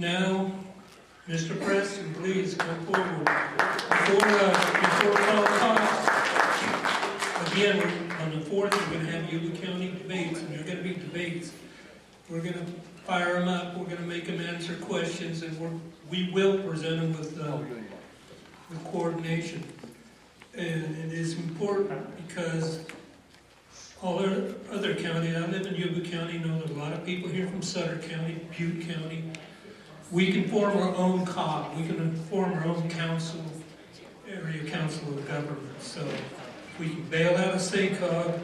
Now, Mr. Preston, please come forward. Before call costs, again, on the 4th, we're going to have Yuba County debates, and they're going to be debates. We're going to fire them up, we're going to make them answer questions, and we will present them with coordination. And it is important because all other counties, I live in Yuba County, know that a lot of people here from Sutter County, Butte County. We can form our own COG, we can form our own council, area council of government. So if we can bail out a SACOG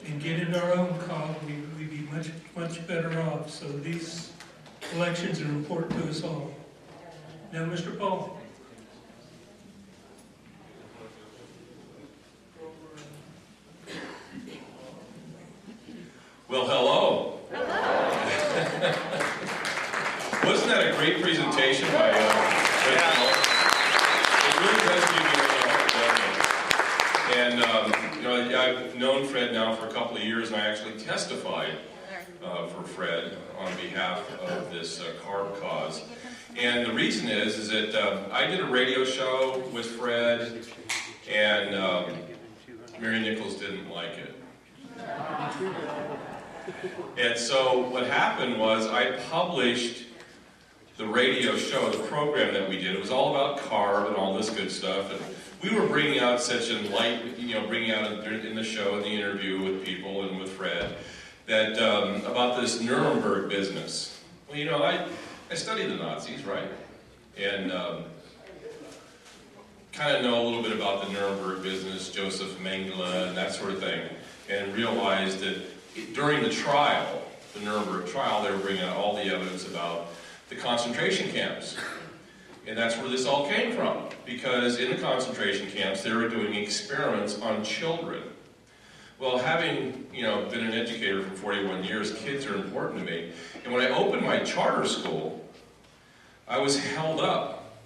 and get into our own COG, we'd be much better off. So these elections are important to us all. Now, Mr. Paul. Well, hello. Wasn't that a great presentation by Fred? It really does give you a lot. And you know, I've known Fred now for a couple of years, and I actually testified for Fred on behalf of this CARB cause. And the reason is that I did a radio show with Fred, and Mary Nichols didn't like it. And so what happened was I published the radio show, the program that we did. It was all about CARB and all this good stuff. And we were bringing out such enlightenment, bringing out in the show, in the interview with people and with Fred, that about this Nuremberg business. Well, I studied the Nazis, right? And kind of know a little bit about the Nuremberg business, Joseph Mengele, and that sort of thing, and realized that during the trial, the Nuremberg trial, they were bringing out all the evidence about the concentration camps. And that's where this all came from, because in the concentration camps, they were doing experiments on children. Well, having been an educator for 41 years, kids are important to me. And when I opened my charter school, I was held up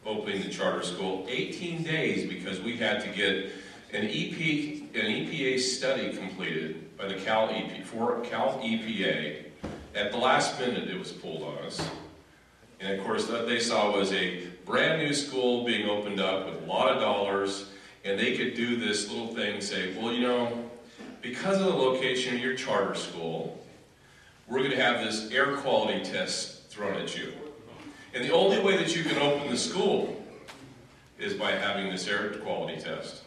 opening the charter school 18 days because we had to get an EPA study completed by the Cal EPA. At the last minute, it was pulled on us. And of course, what they saw was a brand new school being opened up with a lot of dollars, and they could do this little thing, say, well, because of the location of your charter school, we're going to have this air quality test thrown at you. And the only way that you can open the school is by having this air quality test.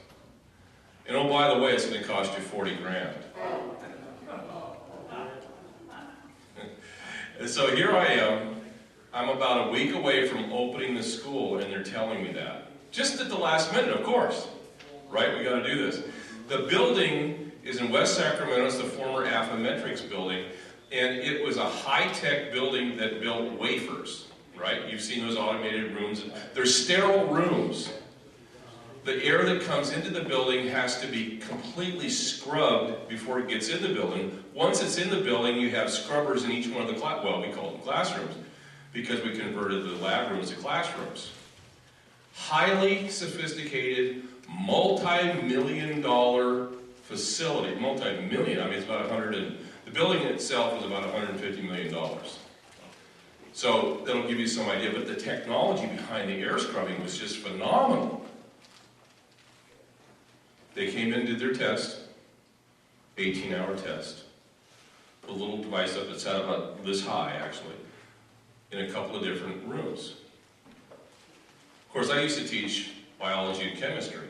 And oh, by the way, it's going to cost you 40 grand. And so here I am. I'm about a week away from opening the school, and they're telling me that. Just at the last minute, of course. Right? We got to do this. The building is in West Sacramento. It's the former Affymetrix building. And it was a high-tech building that built wafers. Right? You've seen those automated rooms. They're sterile rooms. The air that comes into the building has to be completely scrubbed before it gets in the building. Once it's in the building, you have scrubbers in each one of the we call them classrooms, because we converted the lab rooms to classrooms. Highly sophisticated, multi-million-dollar facility. Multi-million, it's about the building itself is about $150 million. So that'll give you some idea, but the technology behind the air scrubbing was just phenomenal. They came in, did their test, 18-hour test. Put a little device up that sat about this high, actually, in a couple of different rooms. Of course, I used to teach biology and chemistry.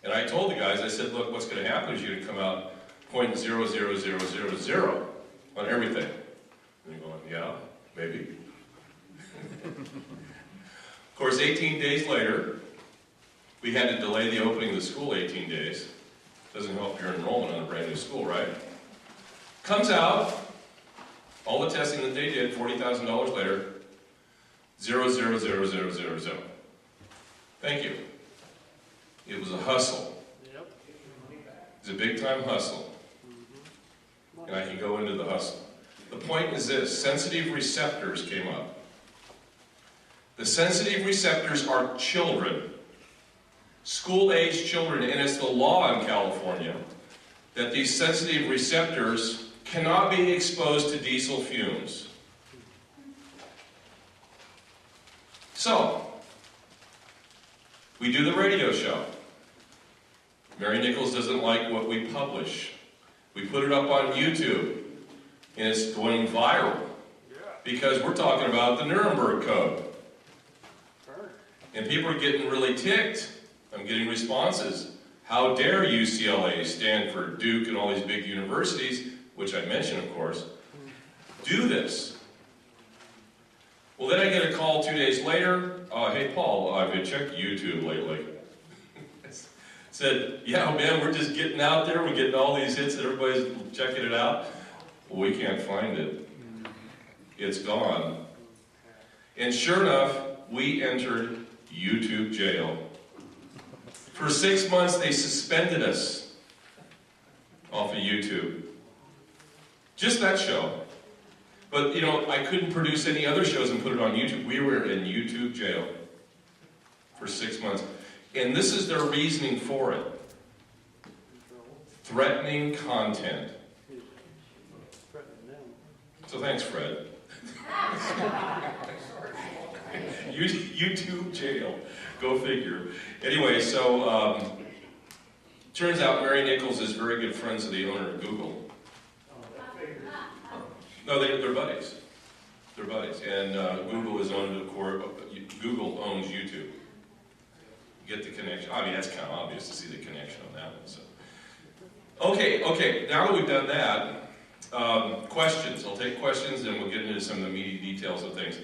And I told the guys, I said, look, what's going to happen is you're going to come out 0.00000 on everything. And they're going, yeah, maybe. Of course, 18 days later, we had to delay the opening of the school 18 days. Doesn't help your enrollment on a brand new school, right? Comes out, all the testing that they did, $40,000 later, 0.00000. Thank you. It was a hustle. Yep. It's a big-time hustle. And I can go into the hustle. The point is this: sensitive receptors came up. The sensitive receptors are children. School-age children, and it's the law in California that these sensitive receptors cannot be exposed to diesel fumes. So, we do the radio show. Mary Nichols doesn't like what we publish. We put it up on YouTube, and it's going viral because we're talking about the Nuremberg Code. And people are getting really ticked. I'm getting responses. How dare UCLA, Stanford, Duke, and all these big universities, which I mentioned, of course, do this? Well, then I get a call 2 days later. Hey, Paul, I've been checking YouTube lately. Said, yeah, man, we're just getting out there. We're getting all these hits and everybody's checking it out. Well, we can't find it. It's gone. And sure enough, we entered YouTube jail. For 6 months, they suspended us off of YouTube. Just that show. But, you know, I couldn't produce any other shows and put it on YouTube. We were in YouTube jail for 6 months. And this is their reasoning for it. Threatening content. So thanks, Fred. YouTube jail. Go figure. Anyway, so turns out Mary Nichols is very good friends with the owner of Google. No, they're buddies. They're buddies. And Google is owned, of course, Google owns YouTube. Get the connection. I mean, that's kind of obvious to see the connection on that one. So, okay. Now that we've done that, questions. I'll take questions, and we'll get into some of the meaty details of things.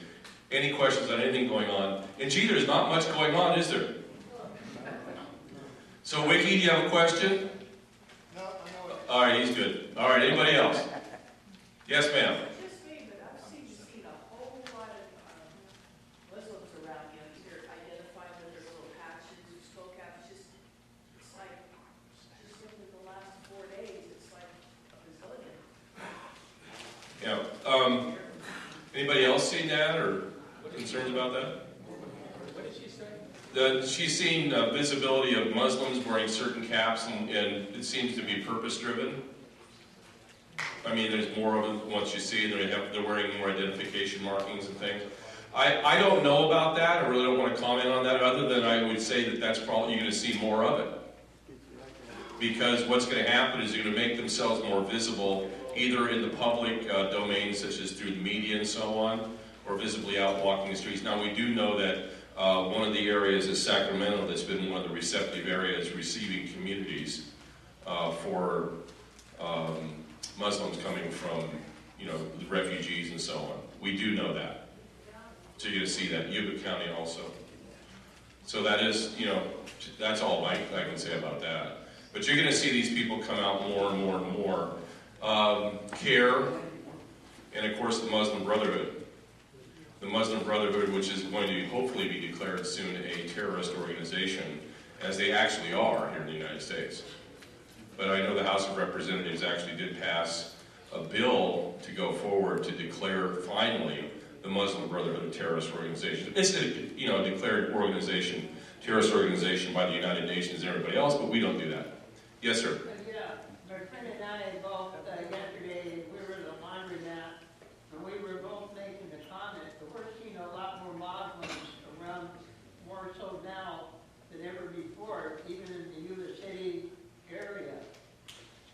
Any questions on anything going on? And gee, there's not much going on, is there? So, Wiki, do you have a question? No, I know it. All right, he's good. All right, anybody else? Yes, ma'am. Just me, but I've seen a whole lot of Muslims around you here identifying with their little patches, skull caps. It's like, just look at the last 4 days, it's like a bazillion. Yeah. Anybody else seen that or concerns about that? What did she say? She's seen visibility of Muslims wearing certain caps, and it seems to be purpose-driven. I mean, there's more of it once you see they're wearing more identification markings and things. I don't know about that. I really don't want to comment on that, other than I would say that that's probably you're going to see more of it. Because what's going to happen is they're going to make themselves more visible, either in the public domain, such as through the media and so on, or visibly out walking the streets. Now, we do know that one of the areas is Sacramento that's been one of the receptive areas receiving communities for Muslims coming from, the refugees and so on. We do know that. So you're going to see that. Yuba County also. So that is, that's all I can say about that. But you're going to see these people come out more and more and more. CARE, and of course the Muslim Brotherhood. The Muslim Brotherhood, which is going to hopefully be declared soon a terrorist organization, as they actually are here in the United States. But I know the House of Representatives actually did pass a bill to go forward to declare finally the Muslim Brotherhood a terrorist organization. It's a declared organization, terrorist organization by the United Nations and everybody else, but we don't do that. Yes, sir. Yeah, my friend and I both yesterday, we were in the laundromat, and we were both making the comment that we're seeing a lot more Muslims around, more so now than ever before, even in the Yuba City area.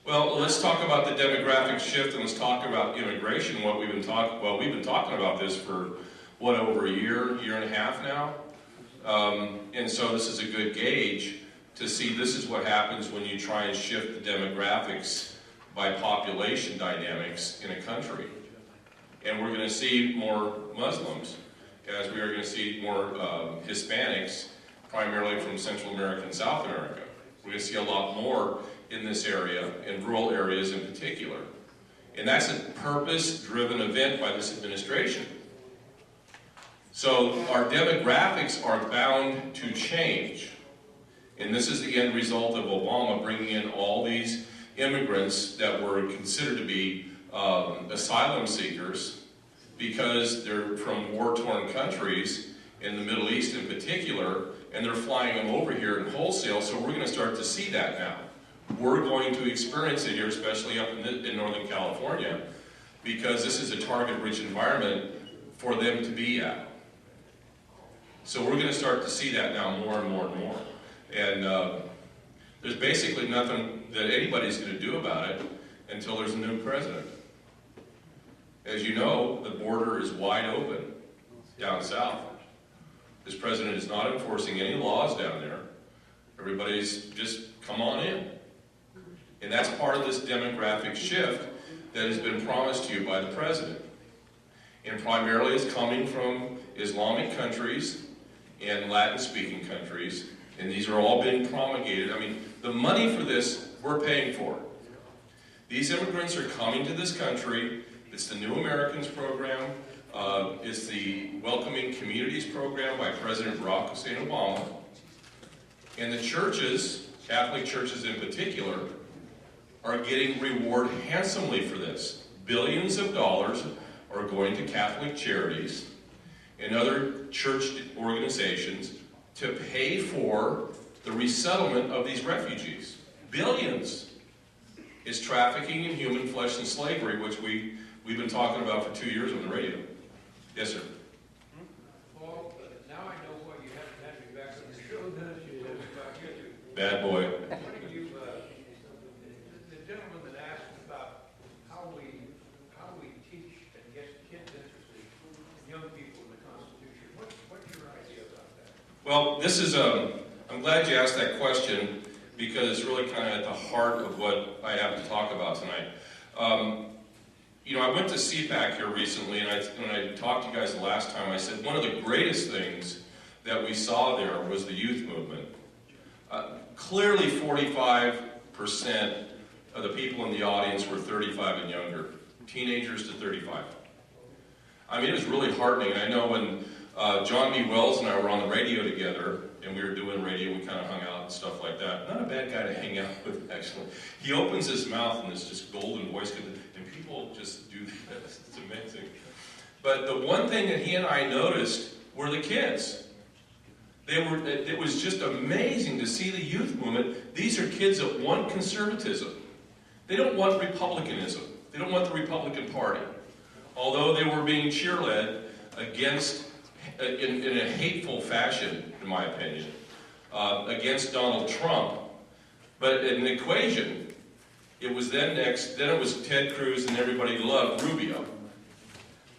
Well, let's talk about the demographic shift, and let's talk about immigration. We've been talking about this for over a year and a half now, and so this is a good gauge to see this is what happens when you try and shift the demographics by population dynamics in a country. And we're going to see more Muslims, as we are going to see more Hispanics, primarily from Central America and South America. We're going to see a lot more in this area, in rural areas in particular. And that's a purpose-driven event by this administration. So our demographics are bound to change. And this is the end result of Obama bringing in all these immigrants that were considered to be asylum seekers because they're from war-torn countries, in the Middle East in particular, and they're flying them over here in wholesale, so we're going to start to see that now. We're going to experience it here, especially up in Northern California, because this is a target-rich environment for them to be at. So we're going to start to see that now more and more and more. And there's basically nothing that anybody's going to do about it until there's a new president. As you know, the border is wide open down south. This president is not enforcing any laws down there. Everybody's just come on in. And that's part of this demographic shift that has been promised to you by the president. And primarily it's coming from Islamic countries and Latin-speaking countries. And these are all being promulgated. I mean, the money for this, we're paying for. These immigrants are coming to this country. It's the New Americans program. It's the Welcoming Communities program by President Barack Hussein Obama. And the churches, Catholic churches in particular, are getting rewarded handsomely for this. Billions of dollars are going to Catholic charities and other church organizations to pay for the resettlement of these refugees. Billions. Is trafficking in human flesh and slavery, which we've been talking about for 2 years on the radio. Yes, sir. Paul, now I know why you haven't had me back on the show. Bad boy. The gentleman that asked about how we teach and get kids interested, young people in the Constitution. What's your idea about that? Well, this is I'm glad you asked that question because it's really kind of at the heart of what I have to talk about tonight. You know, I went to CPAC here recently, and when I talked to you guys the last time, I said one of the greatest things that we saw there was the youth movement. Clearly 45% of the people in the audience were 35 and younger, teenagers to 35. I mean, it was really heartening. And I know when John B. Wells and I were on the radio together, and we were doing radio, we kind of hung out and stuff like that. Not a bad guy to hang out with, actually. He opens his mouth, and it's just golden voice, and people just do this. It's amazing. But the one thing that he and I noticed were the kids. It was just amazing to see the youth movement. These are kids that want conservatism. They don't want republicanism. They don't want the Republican Party. Although they were being cheerled against, in a hateful fashion, in my opinion, against Donald Trump. But in the equation, it was then it was Ted Cruz and everybody loved Rubio.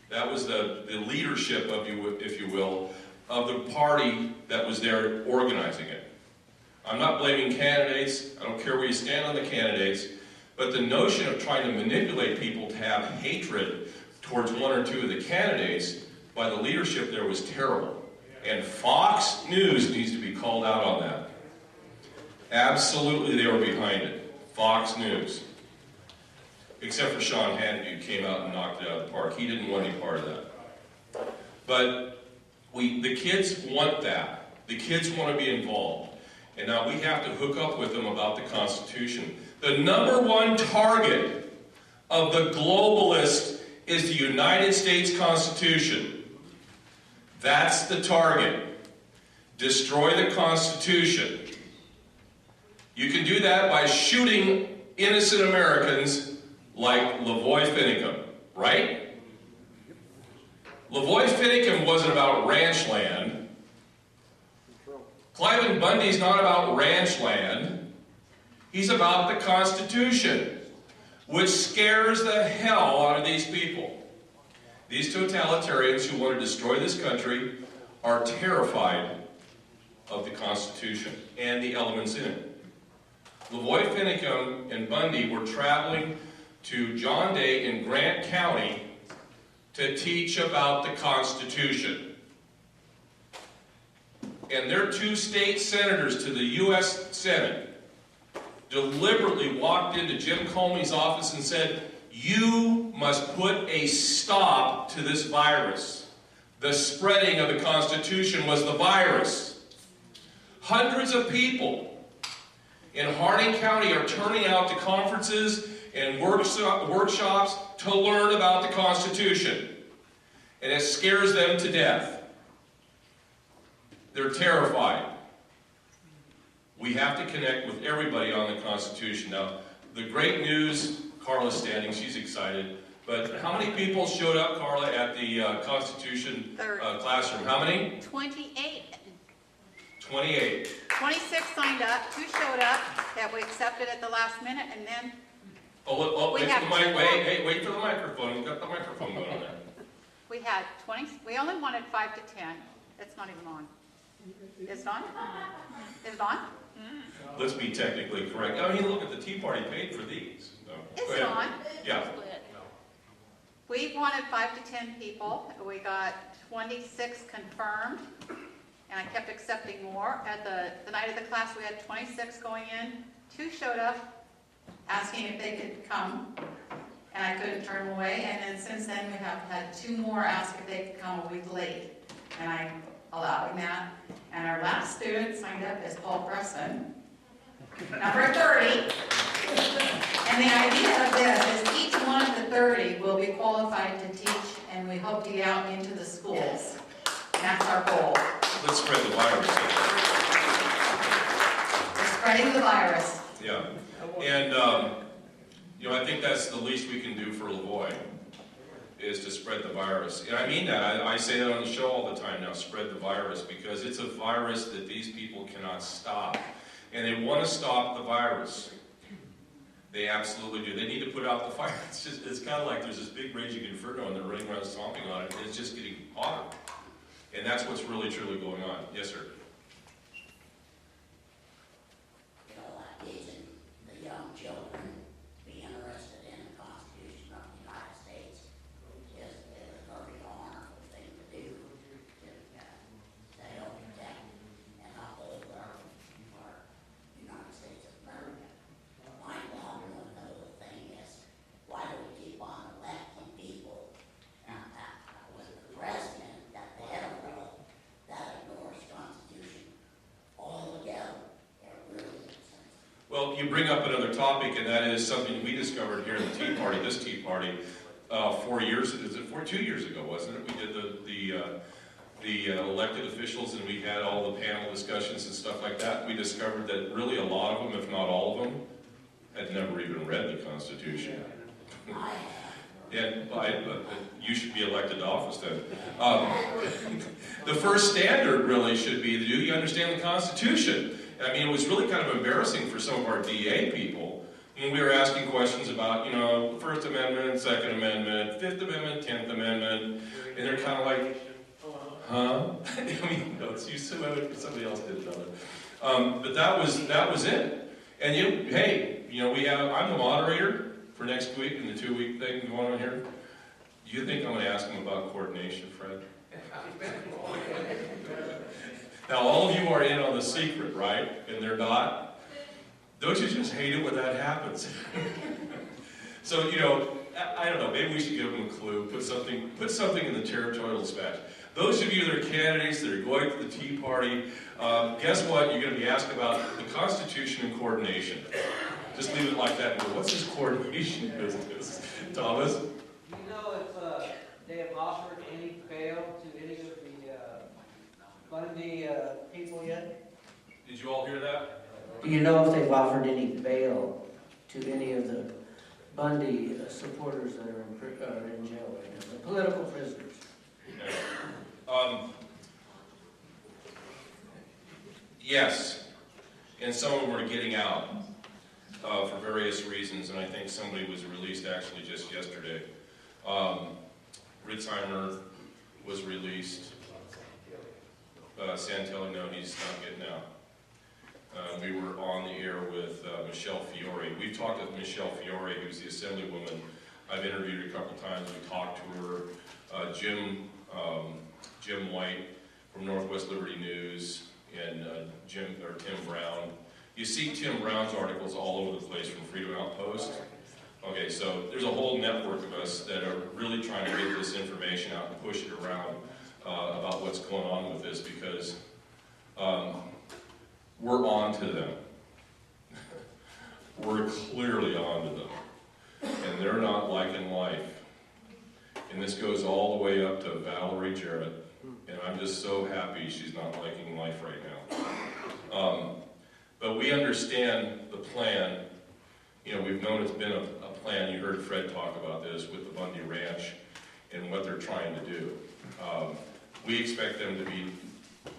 That was the leadership, if you will, of the party that was there organizing it. I'm not blaming candidates. I don't care where you stand on the candidates. But the notion of trying to manipulate people to have hatred towards one or two of the candidates by the leadership there was terrible. And Fox News needs to be called out on that. Absolutely, they were behind it. Fox News. Except for Sean Hannity, who came out and knocked it out of the park. He didn't want any part of that. But the kids want that. The kids want to be involved. And now we have to hook up with them about the Constitution. The number one target of the globalists is the United States Constitution. That's the target. Destroy the Constitution. You can do that by shooting innocent Americans like Lavoy Finicum, right? Lavoy Finicum wasn't about ranch land. Cliven Bundy's not about ranch land. He's about the Constitution, which scares the hell out of these people. These totalitarians who want to destroy this country are terrified of the Constitution and the elements in it. Lavoy Finicum and Bundy were traveling to John Day in Grant County to teach about the Constitution. And their two state senators to the U.S. Senate deliberately walked into Jim Comey's office and said, "You must put a stop to this virus. The spreading of the Constitution was the virus." Hundreds of people in Harding County are turning out to conferences and workshops to learn about the Constitution. And it scares them to death. They're terrified. We have to connect with everybody on the Constitution. Now, the great news, Carla's standing, she's excited. But how many people showed up, Carla, at the Constitution classroom? How many? 28. 28. 26 signed up, 2 showed up that we accepted at the last minute, and then Wait We for have the mic. two Wait for the microphone. You've got the microphone going on there. we had 20, we only wanted 5 to 10. It's not even on. Is it on? Is it on? Let's be technically correct. I mean, look at the Tea Party paid for these. So, Is go it ahead. on? Yeah. We wanted 5 to 10 people. We got 26 confirmed, and I kept accepting more. At the night of the class, we had 26 going in. 2 showed up asking if they could come, and I couldn't turn them away. And then since then, we have had 2 more ask if they could come a week late, and I'm allowing that. And our last student signed up is Paul Preston, number 30. And the idea of this is each one of the 30 will be qualified to teach, and we hope to get out into the schools. And that's our goal. Let's spread the virus. We're spreading the virus. Yeah. And, you know, I think that's the least we can do for Lavoy, is to spread the virus. And I mean that. I say that on the show all the time now, spread the virus, because it's a virus that these people cannot stop. And they want to stop the virus. They absolutely do. They need to put out the fire. It's kind of like there's this big raging inferno and they're running around stomping on it, and it's just getting hotter. And that's what's really, truly going on. Yes, sir. You know, like teaching the young children to be interested in the Constitution of the United States is a very honorable thing to do, to help protect and uphold our United States of America. My problem with the thing is, why do we keep on electing people with the president at the head of it all that ignores the Constitution altogether? It really makes sense. Well, you bring up another topic, and that is something we discovered here in the Tea Party, this Tea Party, 4 years, is it 2 years ago, wasn't it? We did the elected officials, and we had all the panel discussions and stuff like that. We discovered that really a lot of them, if not all of them, had never even read the Constitution. And you should be elected to office then. The first standard really should be, do you understand the Constitution? I mean, it was really kind of embarrassing for some of our DA people when we were asking questions about, you know, the First Amendment, Second Amendment, Fifth Amendment, 10th Amendment, and they're kind of like, huh? I mean, no, it's somebody else did another. But that was it. And I'm the moderator for next week and the 2-week thing going on here. Do you think I'm going to ask them about coordination, Fred? Now, all of you are in on the secret, right? And they're not? Don't you just hate it when that happens? So, you know, I don't know, maybe we should give them a clue, put something in the territorial dispatch. Those of you that are candidates that are going to the Tea Party, guess what? You're going to be asked about the Constitution and coordination. Just leave it like that and go, what's this coordination business? Thomas? You know if they have offered any bail to any of the Bundy people yet? Did you all hear that? Do you know if they've offered any bail to any of the Bundy supporters that are in jail right now, the political prisoners? Yes, and some of them are getting out for various reasons, and I think somebody was released actually just yesterday. Ritzheimer was released. Santelli, no, he's not getting out. We were on the air with Michelle Fiore. We've talked with Michelle Fiore, who's the Assemblywoman. I've interviewed her a couple times. We talked to her. Jim White from Northwest Liberty News and Tim Brown. You see Tim Brown's articles all over the place from Freedom Outpost. Okay, so there's a whole network of us that are really trying to get this information out and push it around about what's going on with this, because we're on to them. We're clearly on to them. And they're not liking life. And this goes all the way up to Valerie Jarrett. And I'm just so happy she's not liking life right now. But we understand the plan You know, we've known it's been a plan, you heard Fred talk about this with the Bundy Ranch and what they're trying to do. We expect them to be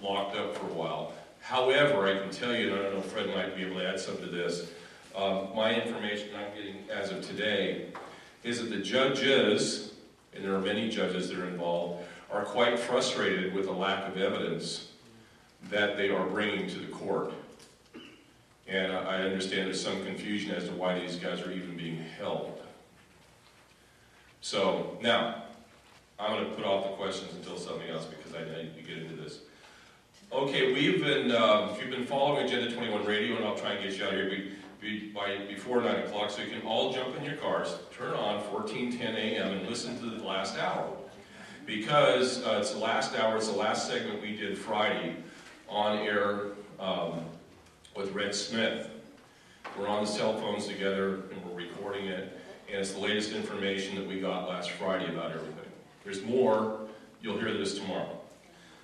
locked up for a while. However, I can tell you, and I don't know if Fred might be able to add something to this, my information I'm getting as of today is that the judges, and there are many judges that are involved, are quite frustrated with the lack of evidence that they are bringing to the court. And I understand there's some confusion as to why these guys are even being held. So, now, I'm going to put off the questions until something else because I need to get into this. Okay, we've been, if you've been following Agenda 21 Radio, and I'll try and get you out of here before 9 o'clock, so you can all jump in your cars, turn on 1410 a.m. and listen to the last hour. Because it's the last hour, it's the last segment we did Friday on air with Red Smith. We're on the cell phones together and we're recording it, and it's the latest information that we got last Friday about everything. There's more, you'll hear this tomorrow.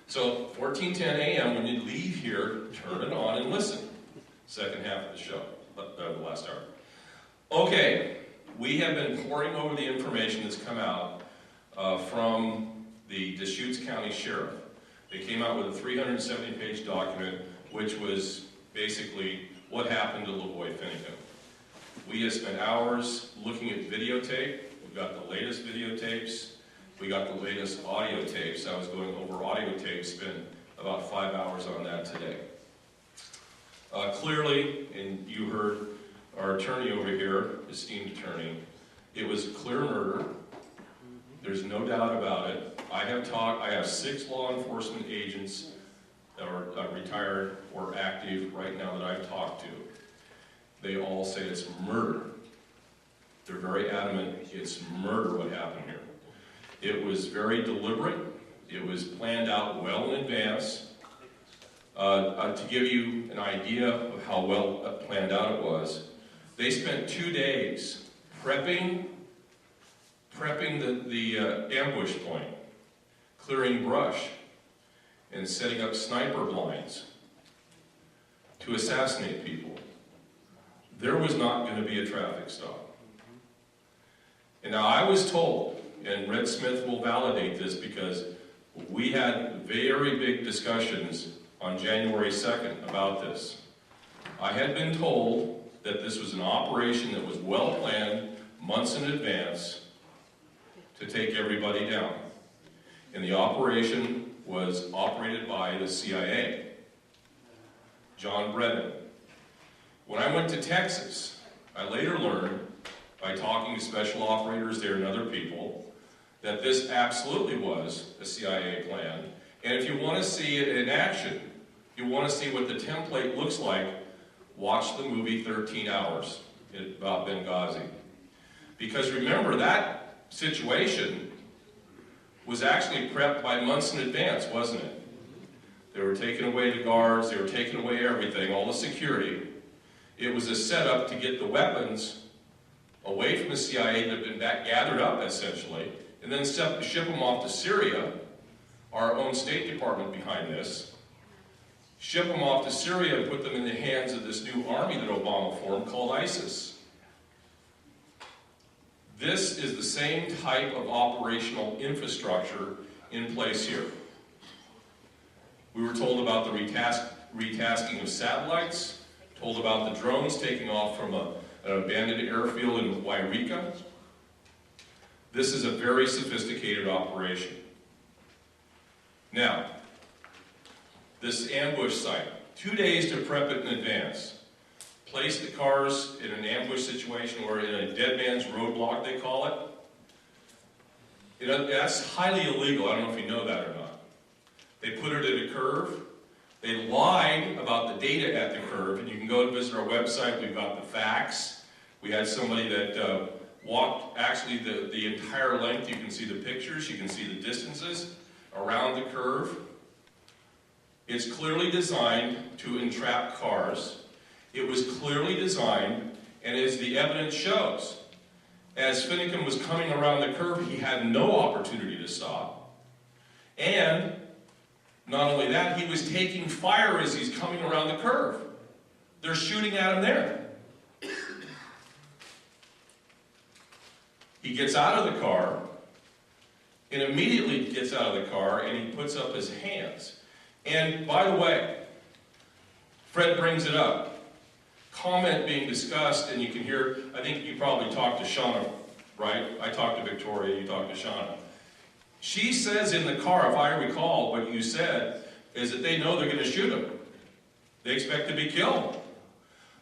So 1410 a.m. when you leave here, turn it on and listen. Second half of the show, the last hour. Okay, we have been poring over the information that's come out from the Deschutes County Sheriff. They came out with a 370-page document, which was basically what happened to Lavoy Finicum. We have spent hours looking at videotape. We've got the latest videotapes. We got the latest audio tapes. I was going over audio tapes, spent about 5 hours on that today. Clearly, and you heard our attorney over here, esteemed attorney, it was clear murder. There's no doubt about it. I have 6 law enforcement agents that are retired or active right now that I've talked to. They all say it's murder. They're very adamant it's murder what happened here. It was very deliberate. It was planned out well in advance. To give you an idea of how well planned out it was, they spent 2 days prepping the ambush point, clearing brush, and setting up sniper blinds to assassinate people. There was not going to be a traffic stop. And now I was told, and Red Smith will validate this because we had very big discussions on January 2nd about this. I had been told that this was an operation that was well planned, months in advance, to take everybody down. And the operation was operated by the CIA, John Brennan. When I went to Texas, I later learned, by talking to special operators there and other people, that this absolutely was a CIA plan. And if you want to see it in action, you want to see what the template looks like, watch the movie 13 Hours about Benghazi. Because remember, that situation was actually prepped by months in advance, wasn't it? They were taking away the guards, they were taking away everything, all the security. It was a setup to get the weapons away from the CIA that had been gathered up, essentially, and then ship them off to Syria, our own State Department behind this, ship them off to Syria and put them in the hands of this new army that Obama formed called ISIS. This is the same type of operational infrastructure in place here. We were told about the retasking of satellites, told about the drones taking off from an abandoned airfield in Wairika. This is a very sophisticated operation. Now, this ambush site, 2 days to prep it in advance. Place the cars in an ambush situation or in a dead man's roadblock, they call it. You know, that's highly illegal. I don't know if you know that or not. They put it at a curve. They lied about the data at the curve, and you can go and visit our website. We've got the facts. We had somebody that walked actually the entire length. You can see the pictures. You can see the distances around the curve. It's clearly designed to entrap cars. It was clearly designed, and as the evidence shows, as Finicum was coming around the curve, he had no opportunity to stop. And not only that, he was taking fire as he's coming around the curve. They're shooting at him there. He gets out of the car, and immediately gets out of the car, and he puts up his hands. And by the way, Fred brings it up. Comment being discussed, and you can hear, I think you probably talked to Shauna, right? I talked to Victoria, you talked to Shauna. She says in the car, if I recall what you said, is that they know they're going to shoot him. They expect to be killed.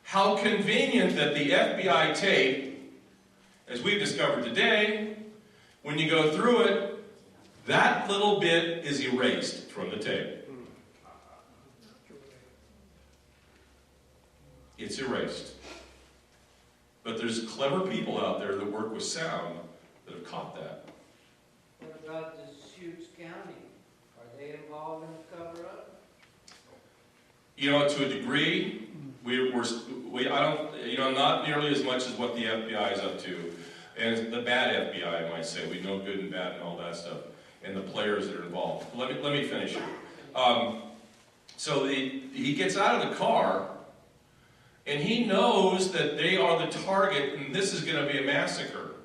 How convenient that the FBI tape, as we've discovered today, when you go through it, that little bit is erased from the tape. It's erased. But there's clever people out there that work with sound that have caught that. What about the Deschutes County? Are they involved in the cover-up? You know, to a degree, not nearly as much as what the FBI is up to. And the bad FBI, I might say. We know good and bad and all that stuff. And the players that are involved. Let me finish here. So he gets out of the car, and he knows that they are the target, and this is going to be a massacre.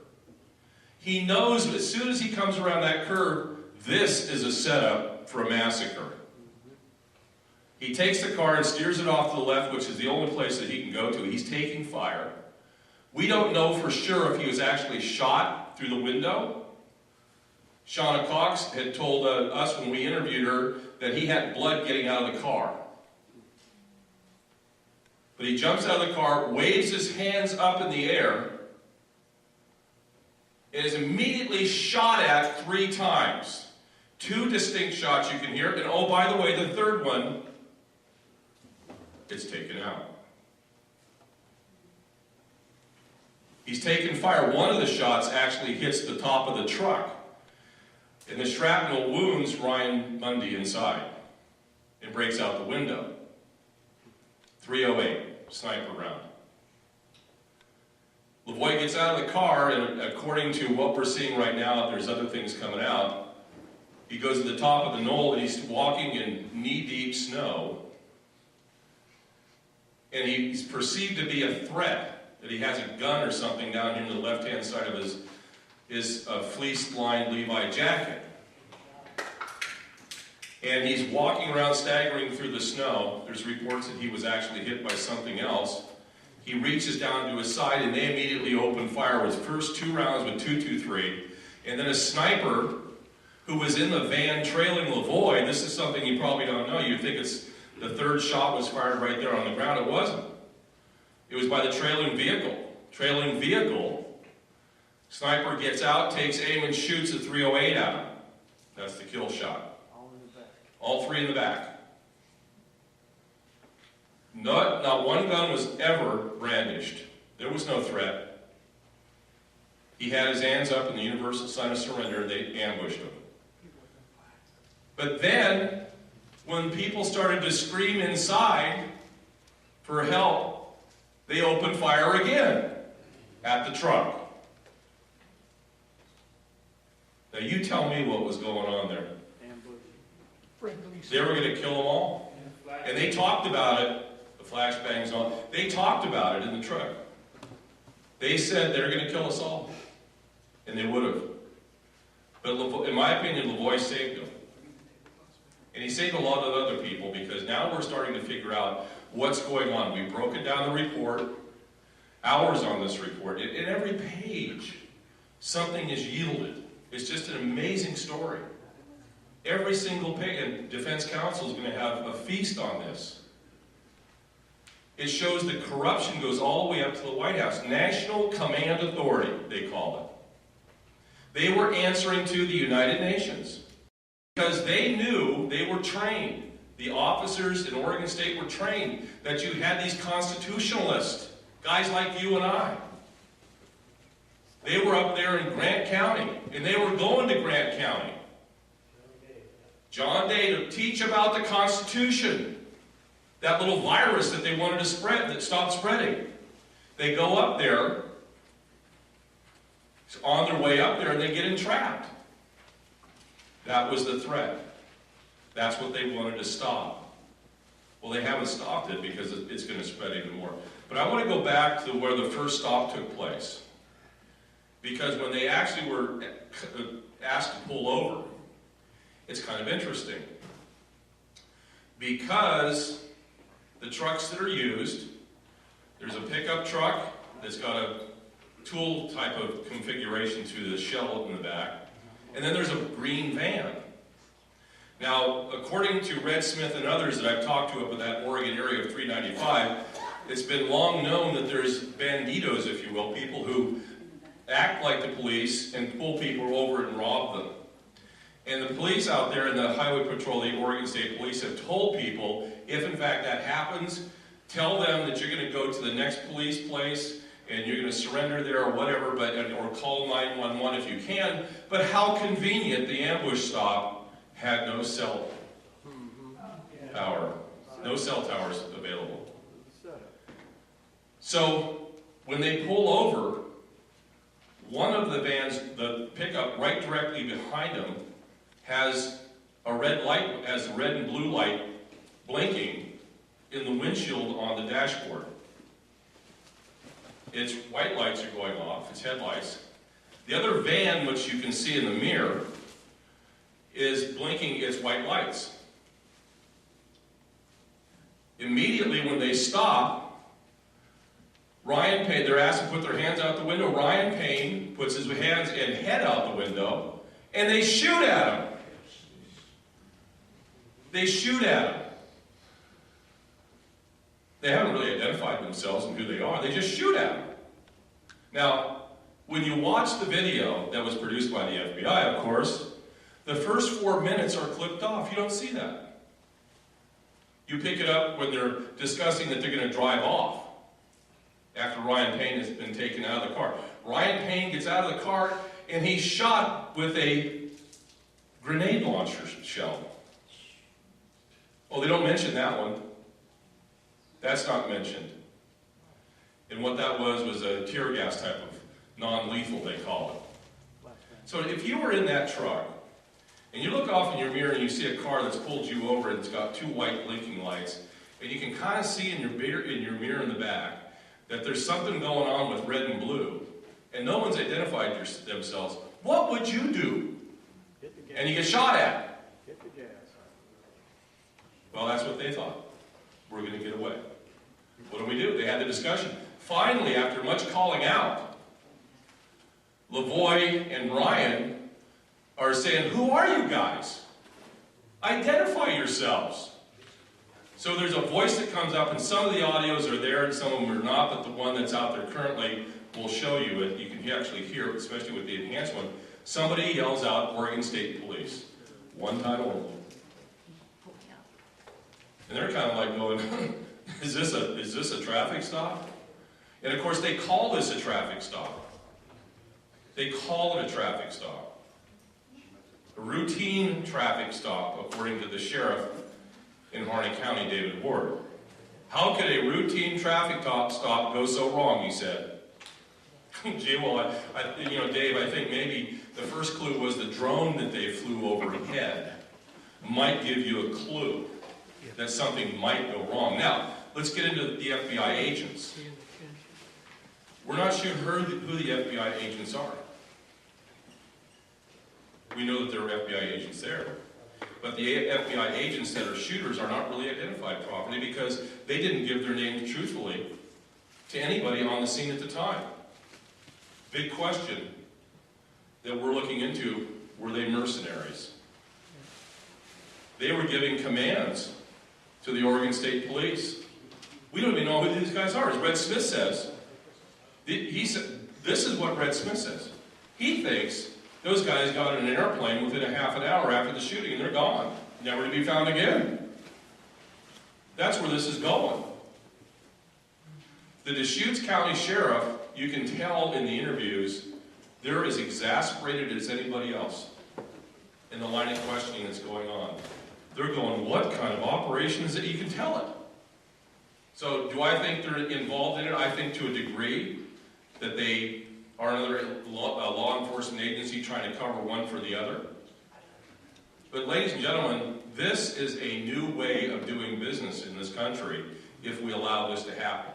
He knows as soon as he comes around that curve, this is a setup for a massacre. He takes the car and steers it off to the left, which is the only place that he can go to. He's taking fire. We don't know for sure if he was actually shot through the window. Shauna Cox had told us when we interviewed her that he had blood getting out of the car. But he jumps out of the car, waves his hands up in the air, and is immediately shot at 3 times. 2 distinct shots you can hear, and oh, by the way, the third one, it's taken out. He's taken fire. One of the shots actually hits the top of the truck, and the shrapnel wounds Ryan Mundy inside and breaks out the window. 308, sniper round. Lavoy gets out of the car, and according to what we're seeing right now, there's other things coming out. He goes to the top of the knoll, and he's walking in knee-deep snow. And he's perceived to be a threat, that he has a gun or something down here on the left-hand side of his fleece-lined Levi jacket. And he's walking around, staggering through the snow. There's reports that he was actually hit by something else. He reaches down to his side, and they immediately open fire with first 2 rounds with .223. And then a sniper who was in the van trailing Lavoy, this is something you probably don't know. You'd think it's the 3rd shot was fired right there on the ground. It wasn't. It was by the trailing vehicle. Trailing vehicle, sniper gets out, takes aim, and shoots a 308 at him. That's the kill shot. All 3 in the back. Not one gun was ever brandished. There was no threat. He had his hands up in the universal sign of surrender, and they ambushed him. But then, when people started to scream inside for help, they opened fire again at the truck. Now you tell me what was going on there. They were going to kill them all. And they talked about it, the flashbangs on, they talked about it in the truck. They said they're going to kill us all. And they would have. But in my opinion, Lavoy saved them. And he saved a lot of other people, because now we're starting to figure out what's going on. We've broken down the report, hours on this report. In every page, something is yielded. It's just an amazing story. Every single page, and Defense Counsel is going to have a feast on this. It shows that corruption goes all the way up to the White House. National Command Authority, they call it. They were answering to the United Nations. Because they knew, they were trained. The officers in Oregon State were trained that you had these constitutionalists, guys like you and I. They were up there in Grant County, and they were going to Grant County. John Day, to teach about the Constitution. That little virus that they wanted to spread, that stopped spreading. They go up there, on their way up there, and they get entrapped. That was the threat. That's what they wanted to stop. Well, they haven't stopped it because it's going to spread even more. But I want to go back to where the first stop took place. Because when they actually were asked to pull over, it's kind of interesting. Because the trucks that are used, there's a pickup truck that's got a tool type of configuration to the shell in the back, and then there's a green van. Now, according to Red Smith and others that I've talked to up in that Oregon area of 395, it's been long known that there's banditos, if you will, people who act like the police and pull people over and rob them. And the police out there in the Highway Patrol, the Oregon State Police, have told people, if in fact that happens, tell them that you're going to go to the next police place and you're going to surrender there or whatever, or call 911 if you can. But how convenient the ambush stop had no cell power, no cell towers available. So when they pull over, one of the vans, the pickup right directly behind them, has a red light, has a red and blue light blinking in the windshield on the dashboard. Its white lights are going off, its headlights. The other van, which you can see in the mirror, is blinking its white lights. Immediately when they stop, Ryan Payne, they're asked to put their hands out the window. Ryan Payne puts his hands and head out the window, and they shoot at him. They shoot at him. They haven't really identified themselves and who they are. They just shoot at him. Now, when you watch the video that was produced by the FBI, of course, the first 4 minutes are clipped off. You don't see that. You pick it up when they're discussing that they're going to drive off after Ryan Payne has been taken out of the car. Ryan Payne gets out of the car and he's shot with a grenade launcher shell. Oh, they don't mention that one. That's not mentioned. And what that was a tear gas type of non-lethal, they call it. So if you were in that truck, and you look off in your mirror and you see a car that's pulled you over and it's got two white blinking lights, and you can kind of see in your mirror in the back that there's something going on with red and blue, and no one's identified themselves, what would you do? And you get shot at. Hit the gas. Well, that's what they thought. We're going to get away. What do? They had the discussion. Finally, after much calling out, Lavoy and Ryan are saying, who are you guys? Identify yourselves. So there's a voice that comes up, and some of the audios are there and some of them are not, but the one that's out there currently will show you it. You can actually hear it, especially with the enhanced one. Somebody yells out, Oregon State Police. One time only. And they're kind of like going, is this a traffic stop? And of course they call this a traffic stop. They call it a traffic stop. A routine traffic stop, according to the sheriff in Harney County, David Ward. How could a routine traffic stop go so wrong, he said. Gee, well, Dave, I think maybe the first clue was the drone that they flew overhead might give you a clue that something might go wrong. Now, let's get into the FBI agents. We're not sure who the FBI agents are. We know that there are FBI agents there. But the FBI agents that are shooters are not really identified properly because they didn't give their names truthfully to anybody on the scene at the time. Big question that we're looking into, were they mercenaries? They were giving commands to the Oregon State Police. We don't even know who these guys are. As Red Smith says, he said, this is what Red Smith says. He thinks those guys got in an airplane within a half an hour after the shooting and they're gone, never to be found again. That's where this is going. The Deschutes County Sheriff, you can tell in the interviews, they're as exasperated as anybody else in the line of questioning that's going on. They're going, what kind of operation is it? You can tell it. So do I think they're involved in it? I think to a degree that they are another law enforcement agency trying to cover one for the other. But ladies and gentlemen, this is a new way of doing business in this country if we allow this to happen.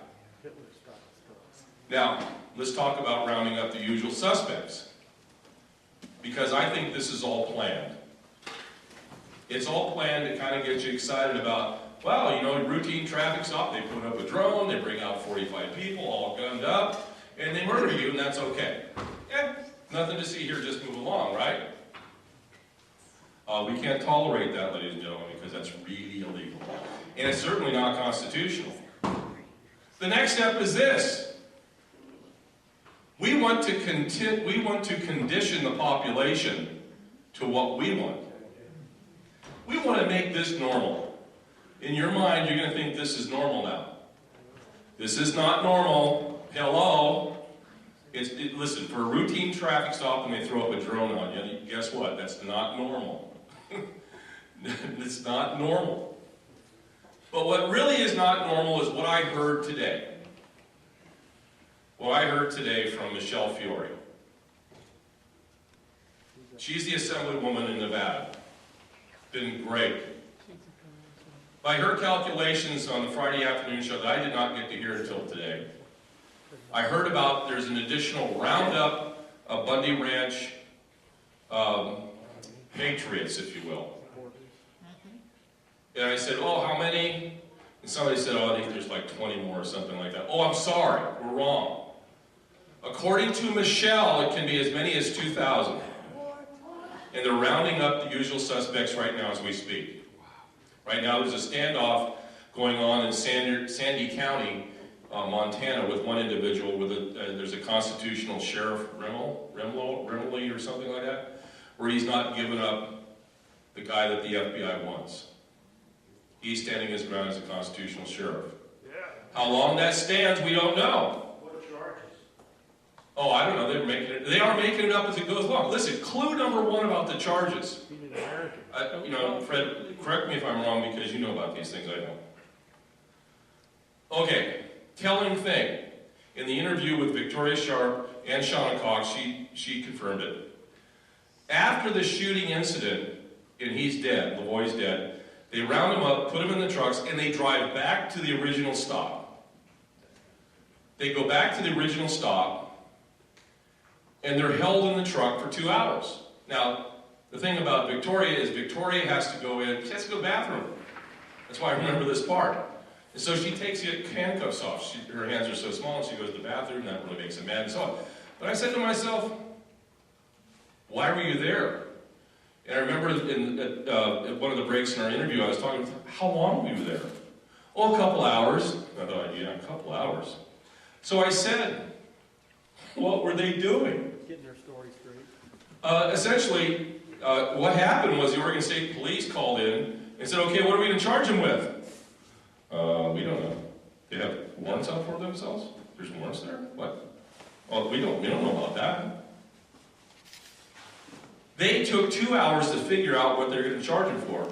Now, let's talk about rounding up the usual suspects. Because I think this is all planned. It's all planned to kind of get you excited about, well, you know, routine traffic stop, they put up a drone, they bring out 45 people, all gunned up, and they murder you, and that's okay. Yeah, nothing to see here, just move along, right? We can't tolerate that, ladies and gentlemen, because that's really illegal. And it's certainly not constitutional. The next step is this. We want to condition the population to what we want. We want to make this normal. In your mind, you're going to think this is normal now. This is not normal. Hello. Listen, for a routine traffic stop and they throw up a drone on you, guess what? That's not normal. It's not normal. But what really is not normal is what I heard today. What I heard today from Michelle Fiore. She's the assemblywoman in Nevada. Been great. By her calculations on the Friday afternoon show that I did not get to hear until today, I heard about there's an additional roundup of Bundy Ranch Patriots, if you will. And I said, oh, how many? And somebody said, oh, I think there's like 20 more or something like that. Oh, I'm sorry, we're wrong. According to Michelle, it can be as many as 2,000. And they're rounding up the usual suspects right now as we speak. Right now there's a standoff going on in Sandy County, Montana, with one individual. There's a constitutional sheriff, Rimley or something like that, where he's not giving up the guy that the FBI wants. He's standing his ground as a constitutional sheriff. Yeah. How long that stands, we don't know. What charges? Oh, I don't know. They are making it up as it goes along. Listen, clue number one about the charges. You know, Fred, correct me if I'm wrong because you know about these things, I don't. Okay, telling thing. In the interview with Victoria Sharp and Shauna Cox, she confirmed it. After the shooting incident, and he's dead, Lavoy's dead, they round him up, put him in the trucks, and they drive back to the original stop. They go back to the original stop, and they're held in the truck for 2 hours. Now, the thing about Victoria is Victoria has to go in, she has to go to the bathroom. That's why I remember this part. And so she takes the handcuffs off. Her hands are so small, and she goes to the bathroom, and that really makes him mad and so on. But I said to myself, why were you there? And I remember at one of the breaks in our interview, I was talking, how long were you there? Oh, a couple hours. I thought, yeah, a couple hours. So I said, what were they doing? Getting their story straight. Essentially, what happened was the Oregon State Police called in and said, okay, what are we going to charge them with? We don't know. They have warrants out for themselves? There's warrants there? What? Oh, we don't know about that. They took 2 hours to figure out what they're going to charge him for.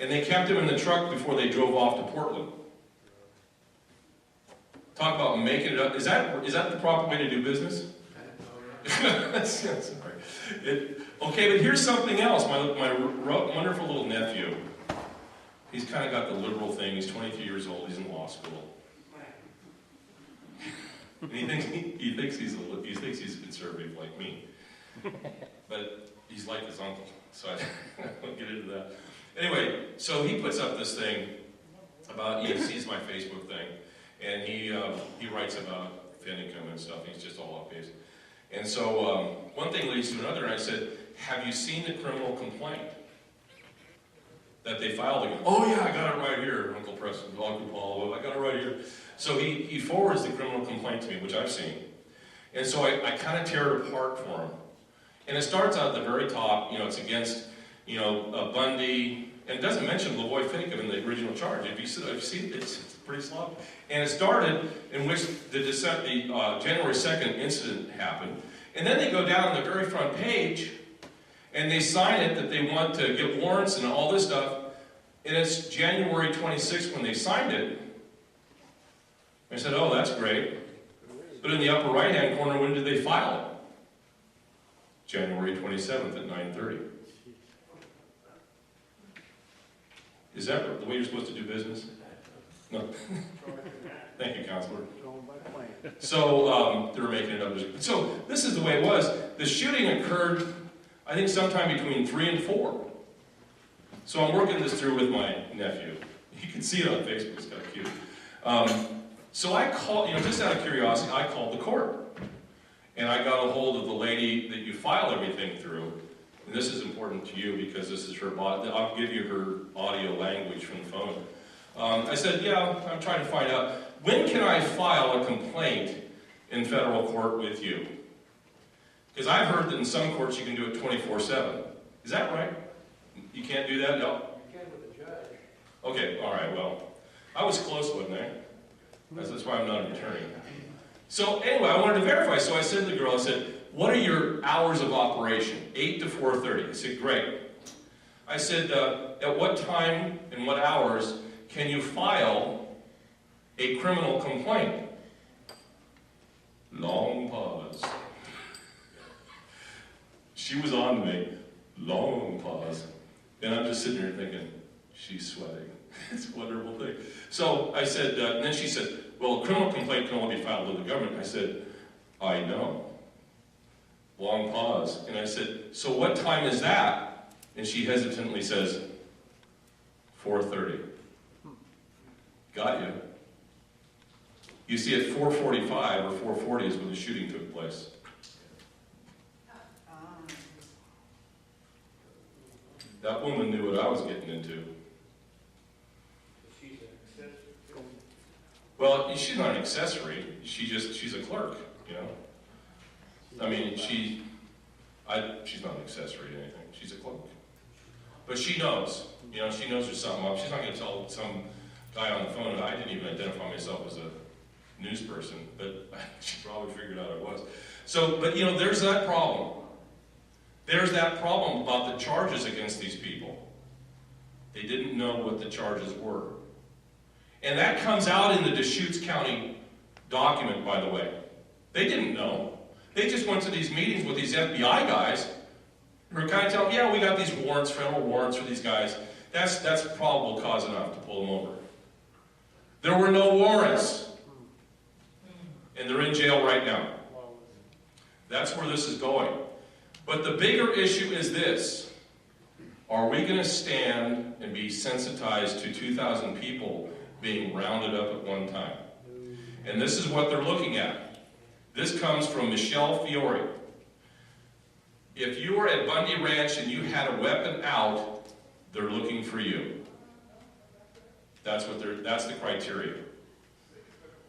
And they kept him in the truck before they drove off to Portland. Talk about making it up. Is that the proper way to do business? Sorry. Okay, but here's something else. My wonderful little nephew, he's kind of got the liberal thing. He's 23 years old. He's in law school. And he thinks he's conservative like me. But he's like his uncle, so I won't get into that. Anyway, so he puts up this thing about, he sees my Facebook thing, and he writes about Finicum and stuff. He's just all off base. And so one thing leads to another, and I said, have you seen the criminal complaint that they filed against? Oh yeah, I got it right here, Uncle Preston, Uncle Paul, I got it right here. So he forwards the criminal complaint to me, which I've seen. And so I kind of tear it apart for him. And it starts out at the very top, it's against, Bundy, and it doesn't mention Lavoy Finicum in the original charge. If you see it, it's pretty sloppy. And it started in which the January 2nd incident happened. And then they go down the very front page, and they sign it that they want to get warrants and all this stuff. And it's January 26th when they signed it. I said, oh, that's great. But in the upper right-hand corner, when did they file it? January 27th at 9:30. Is that the way you're supposed to do business? No. Thank you, Counselor. Going by plan. So, they were making it up. So, this is the way it was. The shooting occurred, I think, sometime between 3 and 4. So I'm working this through with my nephew. You can see it on Facebook, it's kind of cute. So I called, just out of curiosity, I called the court. And I got a hold of the lady that you file everything through. And this is important to you because this is her, I'll give you her audio language from the phone. I said, yeah, I'm trying to find out, when can I file a complaint in federal court with you? Because I've heard that in some courts you can do it 24/7. Is that right? You can't do that? No? You can with the judge. Okay, all right, well, I was close, wasn't I? That's why I'm not an attorney. So anyway, I wanted to verify, so I said to the girl, I said, what are your hours of operation? 8 to 4:30. I said, great. I said, at what time and what hours can you file a criminal complaint? Long pause. She was on me. Long pause. And I'm just sitting there thinking, she's sweating. It's a wonderful thing. So I said, and then she said, well, a criminal complaint can only be filed with the government. I said, I know. Long pause. And I said, so what time is that? And she hesitantly says, 4:30. Got you. You see, at 4:45 or 4:40 is when the shooting took place. That woman knew what I was getting into. She's an accessory. Well, she's not an accessory. She's a clerk, I mean, she's not an accessory to anything. She's a clerk. But she knows. She knows there's something up. She's not going to tell some guy on the phone that I didn't even identify myself as a news person, but she probably figured out I was. So, but there's that problem. There's that problem about the charges against these people. They didn't know what the charges were. And that comes out in the Deschutes County document, by the way. They didn't know. They just went to these meetings with these FBI guys who were kind of telling them, yeah, we got these warrants, federal warrants for these guys. That's probable cause enough to pull them over. There were no warrants. And they're in jail right now. That's where this is going. But the bigger issue is this. Are we going to stand and be sensitized to 2,000 people being rounded up at one time? And this is what they're looking at. This comes from Michelle Fiore. If you were at Bundy Ranch and you had a weapon out, they're looking for you. That's the criteria.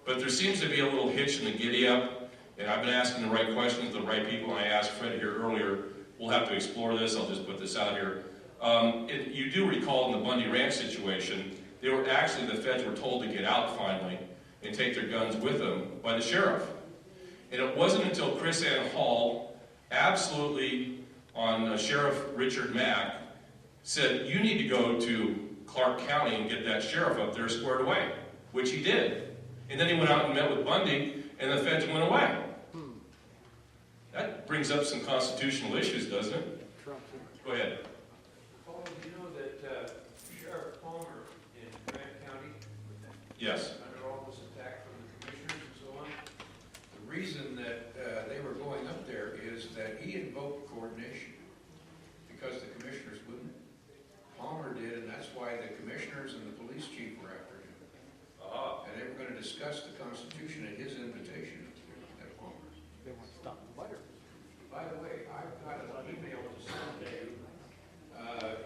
But there seems to be a little hitch in the giddy-up. And I've been asking the right questions to the right people, and I asked Fred here earlier, we'll have to explore this, I'll just put this out here. You do recall in the Bundy Ranch situation, the feds were told to get out finally and take their guns with them by the sheriff. And it wasn't until Chris Ann Hall, absolutely on Sheriff Richard Mack, said, you need to go to Clark County and get that sheriff up there squared away, which he did. And then he went out and met with Bundy, and the feds went away. That brings up some constitutional issues, doesn't it? Go ahead. Paul, do you know that Sheriff Palmer in Grant County, Yes. under all this attack from the commissioners and so on, the reason that they were going up there is that he invoked coordination because the commissioners wouldn't. Palmer did, and that's why the commissioners and the police chief were after him. And they were going to discuss the Constitution at his invitation at Palmer's. They want to stop the butter. By the way, I've got an email to send to you.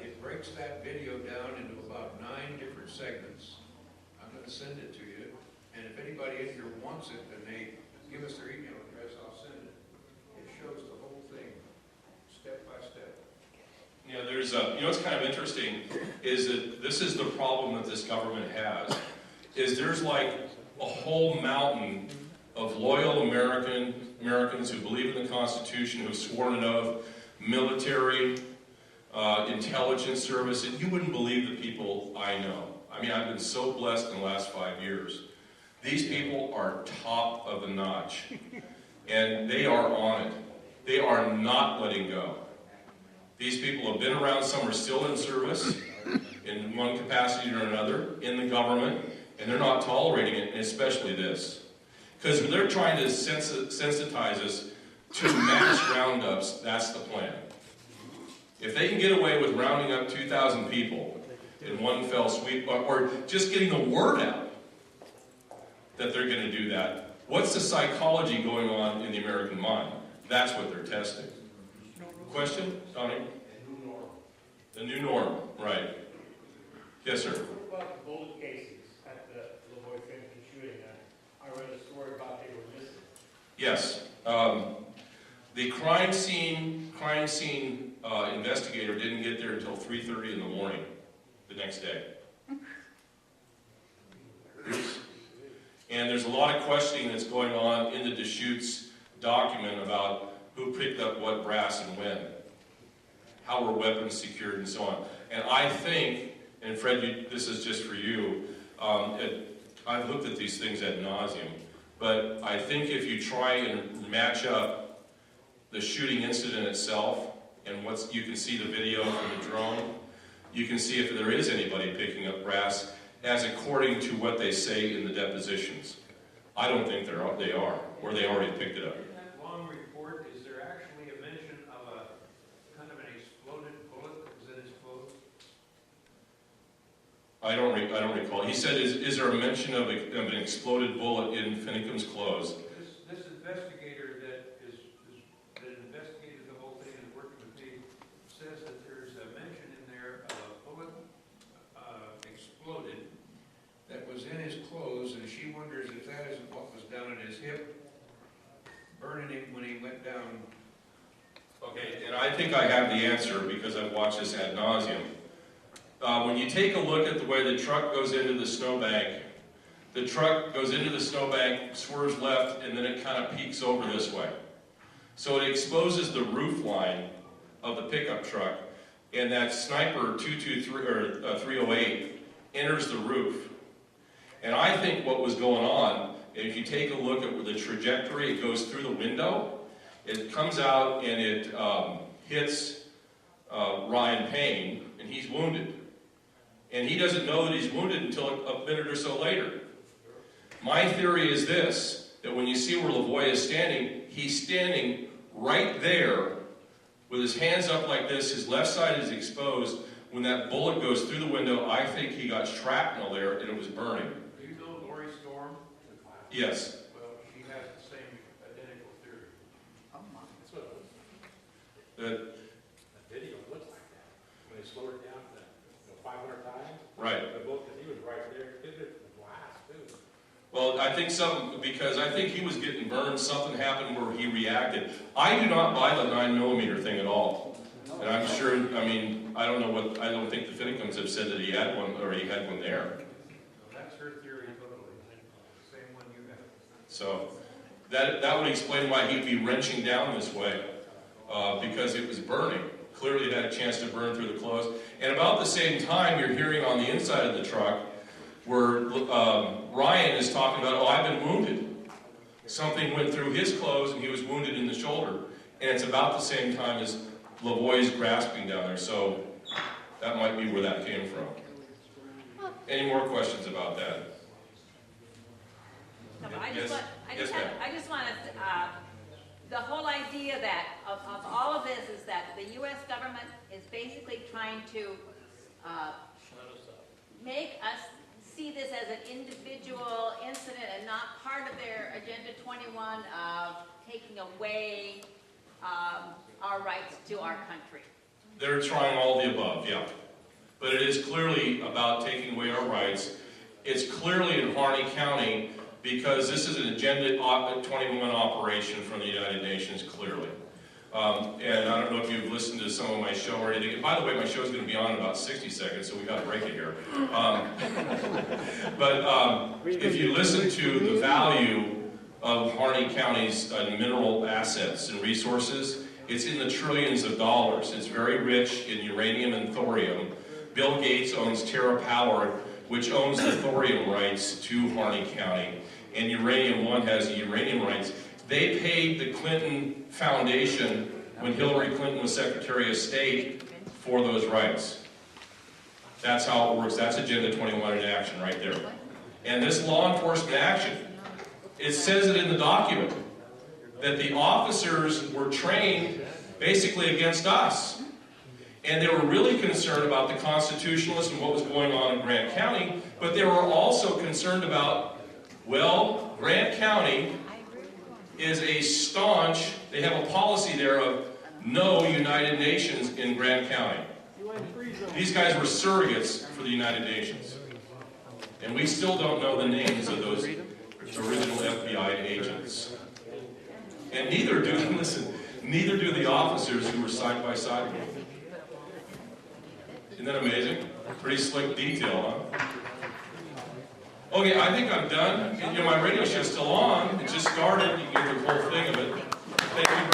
It breaks that video down into about 9 different segments. I'm going to send it to you. And if anybody in here wants it, and they give us their email address, I'll send it. It shows the whole thing, step by step. There's what's kind of interesting is that this is the problem that this government has, is there's like a whole mountain of loyal Americans who believe in the Constitution, who have sworn an oath, military, intelligence service, and you wouldn't believe the people I know. I mean, I've been so blessed in the last 5 years. These people are top of the notch, and they are on it. They are not letting go. These people have been around, some are still in service, in one capacity or another, in the government, and they're not tolerating it, and especially this. Because they're trying to sensitize us to mass roundups. That's the plan. If they can get away with rounding up 2,000 people in one fell sweep, or just getting the word out that they're going to do that, what's the psychology going on in the American mind? That's what they're testing. Question, Tony? The new norm, right. Yes, sir. What about the bullet casings at the Lavoy Finicum shooting? I read a story about they were missing. Yes. The crime scene investigator didn't get there until 3:30 in the morning the next day. And there's a lot of questioning that's going on in the Deschutes document about who picked up what brass and when, how were weapons secured and so on. And I think, and Fred, this is just for you, I've looked at these things ad nauseum, but I think if you try and match up the shooting incident itself and you can see the video from the drone, you can see if there is anybody picking up brass as according to what they say in the depositions. I don't think they are, or they already picked it up. In that long report, is there actually a mention of a kind of an exploded bullet that was in his clothes? I don't recall. He said, is there a mention of an exploded bullet in Finicum's clothes? This investigator that investigated the whole thing and worked with me says that there's a mention in there of a bullet exploded that was in his clothes, and she wonders if that isn't what was down at his hip, burning him when he went down. Okay, and I think I have the answer because I've watched this ad nauseum. When you take a look at the way the truck goes into the snowbank, the truck goes into the snowbank, swerves left, and then it kind of peeks over this way. So it exposes the roof line of the pickup truck, and that sniper 308 enters the roof. And I think what was going on, if you take a look at the trajectory, it goes through the window, it comes out and it hits Ryan Payne, and he's wounded. And he doesn't know that he's wounded until a minute or so later. My theory is this, that when you see where Lavoy is standing, he's standing right there with his hands up like this, his left side is exposed. When that bullet goes through the window, I think he got shrapnel there and it was burning. Do you know Lori Storm? Yes. Well, she has the same identical theory. Oh my. That's what The the video looks like that. When they slowed it down to 500 times. Right. The boat, he was right there, hit it in the blast too. Well, I think because I think he was getting burned, something happened where he reacted. I do not buy the 9mm thing at all. And I'm sure, I mean, I don't think the Finicums have said that he had one, or he had one there. So that's her theory totally. Same one you have. So that would explain why he'd be wrenching down this way, because it was burning. Clearly it had a chance to burn through the clothes. And about the same time, you're hearing on the inside of the truck where Ryan is talking about, oh, I've been wounded. Something went through his clothes and he was wounded in the shoulder. And it's about the same time as Lavoy's grasping down there. So that might be where that came from. Any more questions about that? No, but I Yes. just want to, the whole idea that of all of this is that the U.S. government is basically trying to make us see this as an individual incident and not part of their Agenda 21 of taking away our rights to our country. They're trying all the above, yeah. But it is clearly about taking away our rights. It's clearly in Harney County because this is an Agenda 21 operation from the United Nations, clearly. And I don't know if you've listened to some of my show or anything. And by the way, my show is going to be on in about 60 seconds, so we got to break it here. But if you listen to the value of Harney County's mineral assets and resources, it's in the trillions of dollars. It's very rich in uranium and thorium. Bill Gates owns TerraPower, which owns the thorium rights to Harney County. And Uranium One has the uranium rights. They paid the Clinton Foundation when Hillary Clinton was Secretary of State for those rights. That's how it works. That's Agenda 21 in action right there. And this law enforcement action, it says it in the document, that the officers were trained basically against us. And they were really concerned about the constitutionalists and what was going on in Grant County, but they were also concerned about, well, Grant County is a staunch, they have a policy there of no United Nations in Grant County. These guys were surrogates for the United Nations. And we still don't know the names of those original FBI agents. And neither do, listen, neither do the officers who were side by side with them. Isn't that amazing? Pretty slick detail, huh? Okay, I think I'm done. You know, my radio show's still on. It just started. You can get the whole thing of it. Thank you very much.